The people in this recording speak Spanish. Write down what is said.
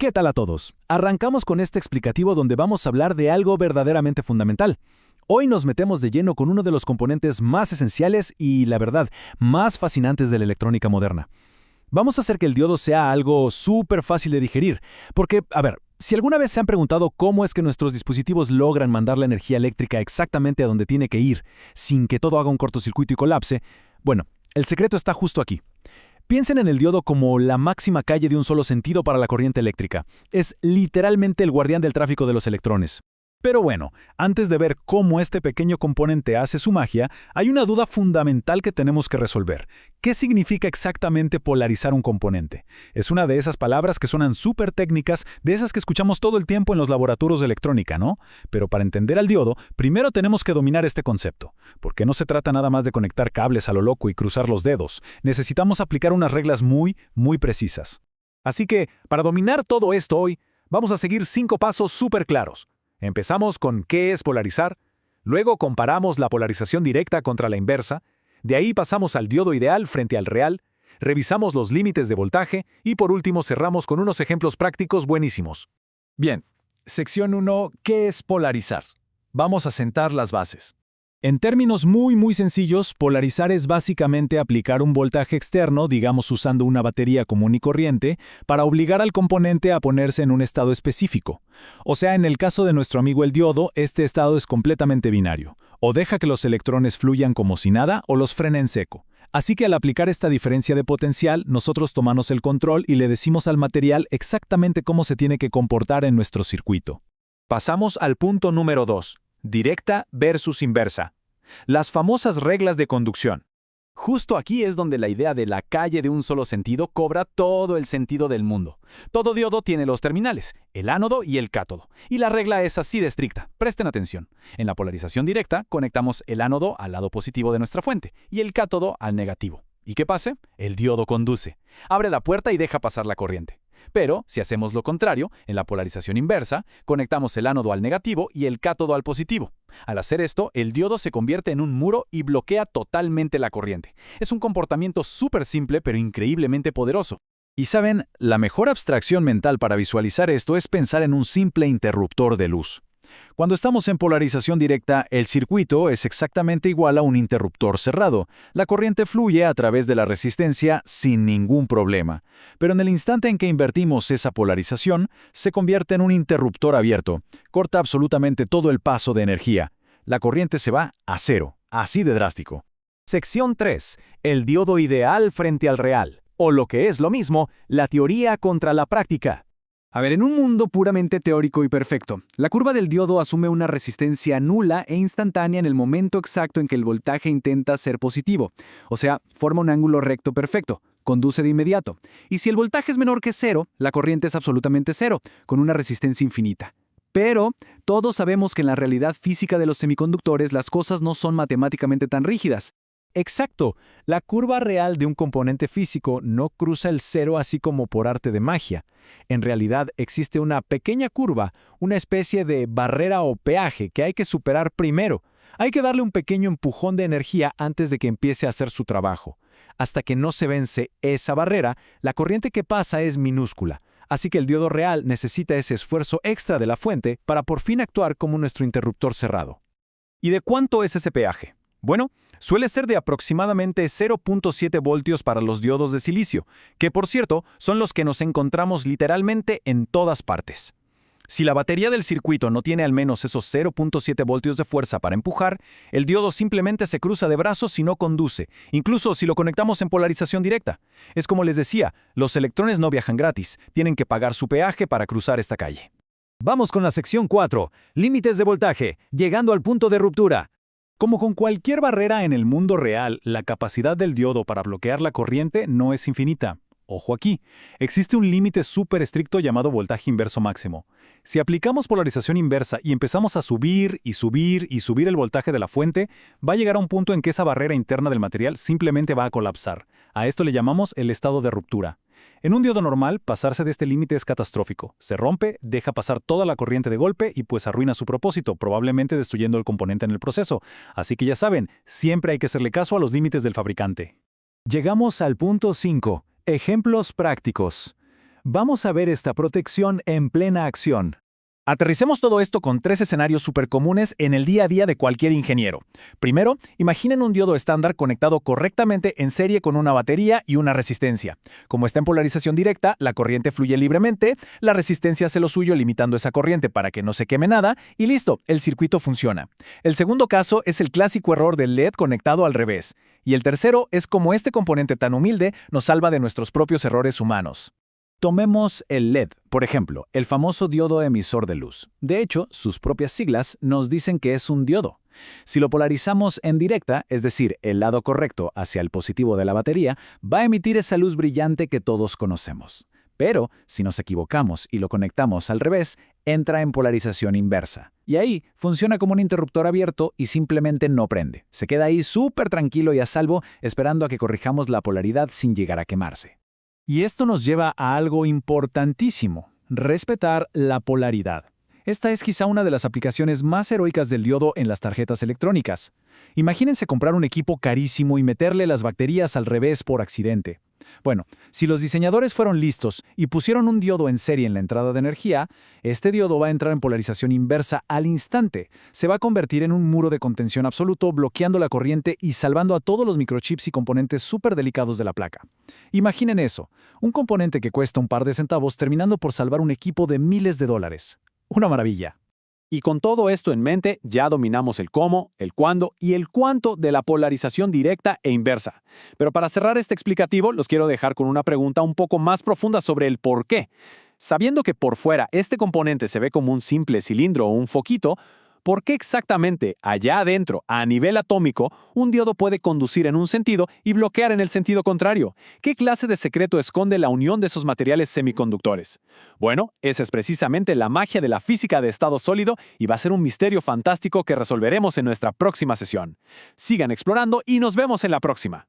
¿Qué tal a todos? Arrancamos con este explicativo donde vamos a hablar de algo verdaderamente fundamental. Hoy nos metemos de lleno con uno de los componentes más esenciales y, la verdad, más fascinantes de la electrónica moderna. Vamos a hacer que el diodo sea algo súper fácil de digerir, porque, si alguna vez se han preguntado cómo es que nuestros dispositivos logran mandar la energía eléctrica exactamente a donde tiene que ir, sin que todo haga un cortocircuito y colapse, bueno, el secreto está justo aquí. Piensen en el diodo como la máxima calle de un solo sentido para la corriente eléctrica. Es literalmente el guardián del tráfico de los electrones. Pero bueno, antes de ver cómo este pequeño componente hace su magia, hay una duda fundamental que tenemos que resolver. ¿Qué significa exactamente polarizar un componente? Es una de esas palabras que suenan súper técnicas, de esas que escuchamos todo el tiempo en los laboratorios de electrónica, ¿no? Pero para entender al diodo, primero tenemos que dominar este concepto, porque no se trata nada más de conectar cables a lo loco y cruzar los dedos. Necesitamos aplicar unas reglas muy precisas. Así que, para dominar todo esto hoy, vamos a seguir 5 pasos súper claros. Empezamos con qué es polarizar, luego comparamos la polarización directa contra la inversa, de ahí pasamos al diodo ideal frente al real, revisamos los límites de voltaje y por último cerramos con unos ejemplos prácticos buenísimos. Bien, sección 1, ¿qué es polarizar? Vamos a sentar las bases. En términos muy sencillos, polarizar es básicamente aplicar un voltaje externo, digamos usando una batería común y corriente, para obligar al componente a ponerse en un estado específico. O sea, en el caso de nuestro amigo el diodo, este estado es completamente binario. O deja que los electrones fluyan como si nada o los frena en seco. Así que al aplicar esta diferencia de potencial, nosotros tomamos el control y le decimos al material exactamente cómo se tiene que comportar en nuestro circuito. Pasamos al punto número 2. Directa versus inversa. Las famosas reglas de conducción. Justo aquí es donde la idea de la calle de un solo sentido cobra todo el sentido del mundo. Todo diodo tiene los terminales, el ánodo y el cátodo. Y la regla es así de estricta. Presten atención. En la polarización directa, conectamos el ánodo al lado positivo de nuestra fuente y el cátodo al negativo. ¿Y qué pase? El diodo conduce. Abre la puerta y deja pasar la corriente. Pero, si hacemos lo contrario, en la polarización inversa, conectamos el ánodo al negativo y el cátodo al positivo. Al hacer esto, el diodo se convierte en un muro y bloquea totalmente la corriente. Es un comportamiento súper simple pero increíblemente poderoso. Y saben, la mejor abstracción mental para visualizar esto es pensar en un simple interruptor de luz. Cuando estamos en polarización directa, el circuito es exactamente igual a un interruptor cerrado. La corriente fluye a través de la resistencia sin ningún problema. Pero en el instante en que invertimos esa polarización, se convierte en un interruptor abierto. Corta absolutamente todo el paso de energía. La corriente se va a cero, así de drástico. Sección 3. El diodo ideal frente al real. O lo que es lo mismo, la teoría contra la práctica. En un mundo puramente teórico y perfecto, la curva del diodo asume una resistencia nula e instantánea en el momento exacto en que el voltaje intenta ser positivo. O sea, forma un ángulo recto perfecto, conduce de inmediato. Y si el voltaje es menor que cero, la corriente es absolutamente cero, con una resistencia infinita. Pero todos sabemos que en la realidad física de los semiconductores las cosas no son matemáticamente tan rígidas. Exacto, la curva real de un componente físico no cruza el cero así como por arte de magia. En realidad existe una pequeña curva, una especie de barrera o peaje que hay que superar primero. Hay que darle un pequeño empujón de energía antes de que empiece a hacer su trabajo. Hasta que no se vence esa barrera, la corriente que pasa es minúscula. Así que el diodo real necesita ese esfuerzo extra de la fuente para por fin actuar como nuestro interruptor cerrado. ¿Y de cuánto es ese peaje? Bueno, suele ser de aproximadamente 0.7 voltios para los diodos de silicio, que por cierto son los que nos encontramos literalmente en todas partes. Si la batería del circuito no tiene al menos esos 0.7 voltios de fuerza para empujar, el diodo simplemente se cruza de brazos y no conduce, incluso si lo conectamos en polarización directa. Es como les decía, los electrones no viajan gratis, tienen que pagar su peaje para cruzar esta calle. Vamos con la sección 4, límites de voltaje, llegando al punto de ruptura. Como con cualquier barrera en el mundo real, la capacidad del diodo para bloquear la corriente no es infinita. Ojo aquí, existe un límite súper estricto llamado voltaje inverso máximo. Si aplicamos polarización inversa y empezamos a subir el voltaje de la fuente, va a llegar a un punto en que esa barrera interna del material simplemente va a colapsar. A esto le llamamos el estado de ruptura. En un diodo normal, pasarse de este límite es catastrófico. Se rompe, deja pasar toda la corriente de golpe y pues arruina su propósito, probablemente destruyendo el componente en el proceso. Así que ya saben, siempre hay que hacerle caso a los límites del fabricante. Llegamos al punto 5. Ejemplos prácticos. Vamos a ver esta protección en plena acción. Aterricemos todo esto con 3 escenarios supercomunes en el día a día de cualquier ingeniero. Primero, imaginen un diodo estándar conectado correctamente en serie con una batería y una resistencia. Como está en polarización directa, la corriente fluye libremente, la resistencia hace lo suyo limitando esa corriente para que no se queme nada, y listo, el circuito funciona. El segundo caso es el clásico error del LED conectado al revés. Y el tercero es cómo este componente tan humilde nos salva de nuestros propios errores humanos. Tomemos el LED, por ejemplo, el famoso diodo emisor de luz. De hecho, sus propias siglas nos dicen que es un diodo. Si lo polarizamos en directa, es decir, el lado correcto hacia el positivo de la batería, va a emitir esa luz brillante que todos conocemos. Pero, si nos equivocamos y lo conectamos al revés, entra en polarización inversa. Y ahí funciona como un interruptor abierto y simplemente no prende. Se queda ahí súper tranquilo y a salvo, esperando a que corrijamos la polaridad sin llegar a quemarse. Y esto nos lleva a algo importantísimo: respetar la polaridad. Esta es quizá una de las aplicaciones más heroicas del diodo en las tarjetas electrónicas. Imagínense comprar un equipo carísimo y meterle las baterías al revés por accidente. Bueno, si los diseñadores fueron listos y pusieron un diodo en serie en la entrada de energía, este diodo va a entrar en polarización inversa al instante. Se va a convertir en un muro de contención absoluto, bloqueando la corriente y salvando a todos los microchips y componentes súper delicados de la placa. Imaginen eso, un componente que cuesta un par de centavos terminando por salvar un equipo de miles de dólares. Una maravilla. Y con todo esto en mente, ya dominamos el cómo, el cuándo y el cuánto de la polarización directa e inversa. Pero para cerrar este explicativo, los quiero dejar con una pregunta un poco más profunda sobre el por qué. Sabiendo que por fuera este componente se ve como un simple cilindro o un foquito, ¿por qué exactamente allá adentro, a nivel atómico, un diodo puede conducir en un sentido y bloquear en el sentido contrario? ¿Qué clase de secreto esconde la unión de esos materiales semiconductores? Bueno, esa es precisamente la magia de la física de estado sólido y va a ser un misterio fantástico que resolveremos en nuestra próxima sesión. Sigan explorando y nos vemos en la próxima.